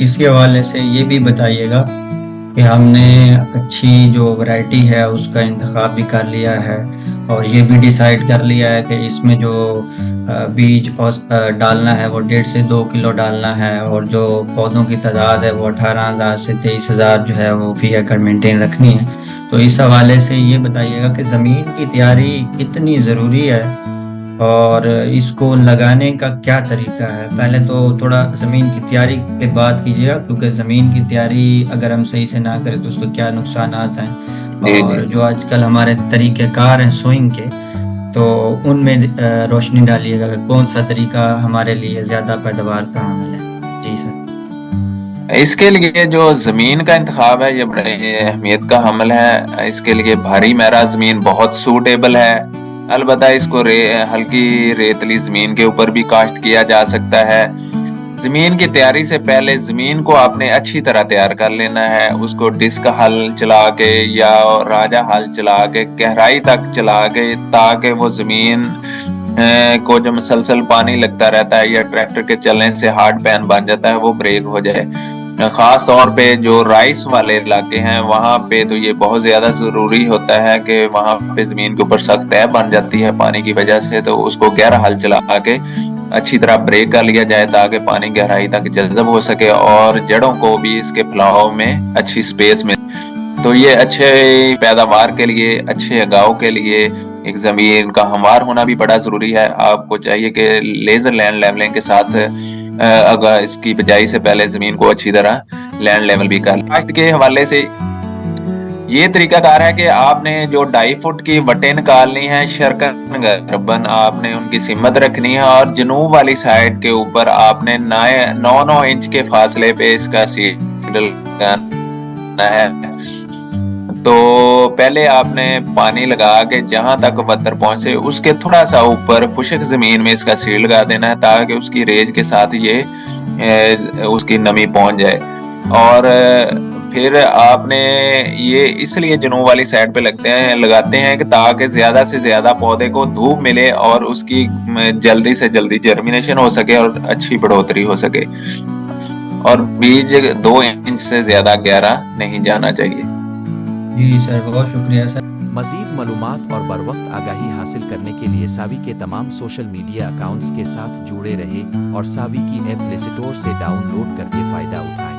इसी हवाले से ये भी बताइएगा कि हमने अच्छी जो वैरायटी है उसका इंतखाब भी कर लिया है, और ये भी डिसाइड कर लिया है कि इसमें जो बीज डालना है वो 1.5 से 2 किलो डालना है, और जो पौधों की तादाद है वो 18,000 से 23,000 जो है वो फी एकड़ मेंटेन रखनी है। तो इस हवाले से ये बताइएगा कि ज़मीन की तैयारी कितनी ज़रूरी है और इसको लगाने का क्या तरीका है। पहले तो थोड़ा ज़मीन की तैयारी पे बात कीजिएगा, क्योंकि ज़मीन की तैयारी अगर हम सही से ना करें तो उसके क्या नुकसानात हैं, जी जी। और जो आजकल हमारे तरीक़ेकार हैं सोइंग के, तो उनमें रोशनी डालिएगा कि कौन सा तरीका हमारे लिए ज़्यादा पैदावार का हामिल है। जी सर। इसके लिए जो जमीन का इंतखाब है ये बड़े अहमियत का हमल है। इसके लिए भारी मैरा जमीन बहुत सूटेबल है। अलबत्ता इसको हल्की रेतली जमीन के ऊपर भी काश्त किया जा सकता है। जमीन की तैयारी से पहले जमीन को आपने अच्छी तरह तैयार कर लेना है। उसको डिस्क हल चला के या राजा हल चला के गहराई तक चला के, ताकि वो जमीन को जो मुसलसल पानी लगता रहता है या ट्रैक्टर के चलने से हार्ड पैन बन जाता है वो ब्रेक हो जाए। खास तौर पे जो राइस वाले इलाके हैं वहां पे तो ये बहुत ज्यादा जरूरी होता है कि वहां पे जमीन के ऊपर सख्त तह बन जाती है पानी की वजह से, तो उसको गहरा हल चला के अच्छी तरह ब्रेक कर लिया जाए ताकि पानी गहराई तक जज़ब हो सके और जड़ों को भी इसके फैलाव में अच्छी स्पेस मिले। तो ये अच्छे पैदावार के लिए, अच्छे उगाव के लिए एक जमीन का हमवार होना भी बड़ा जरूरी है। आपको चाहिए कि लेजर लैंड लेवलिंग के साथ अगर इसकी बिजाई से पहले जमीन को अच्छी तरह लैंड लेवल भी कर। काश्त के हवाले से ये तरीकाकार है कि आपने जो 2.5 फुट की वटें निकालनी है शरकन गर्बन, आपने उनकी सिमत रखनी है और जनूब वाली साइड के ऊपर आपने 9-9 इंच के फासले पे इसका सीड लगाना है। तो पहले आपने पानी लगा के जहां तक बत्तर पहुंचे उसके थोड़ा सा ऊपर खुशक जमीन में इसका सीड लगा देना है ताकि उसकी रेज के साथ ये उसकी नमी पहुंच जाए। और फिर आपने ये इसलिए जनूब वाली साइड पे लगाते हैं कि ताकि ज्यादा से ज्यादा पौधे को धूप मिले और उसकी जल्दी से जल्दी जर्मिनेशन हो सके और अच्छी बढ़ोतरी हो सके, और बीज 2 इंच से ज्यादा गहरा नहीं जाना चाहिए। जी सर, बहुत शुक्रिया सर। मज़ीद मालूमात और बरवक्त आगाही हासिल करने के लिए सावी के तमाम सोशल मीडिया अकाउंट्स के साथ जुड़े रहे और सावी की ऐप प्ले स्टोर से डाउनलोड करके फ़ायदा उठाएं।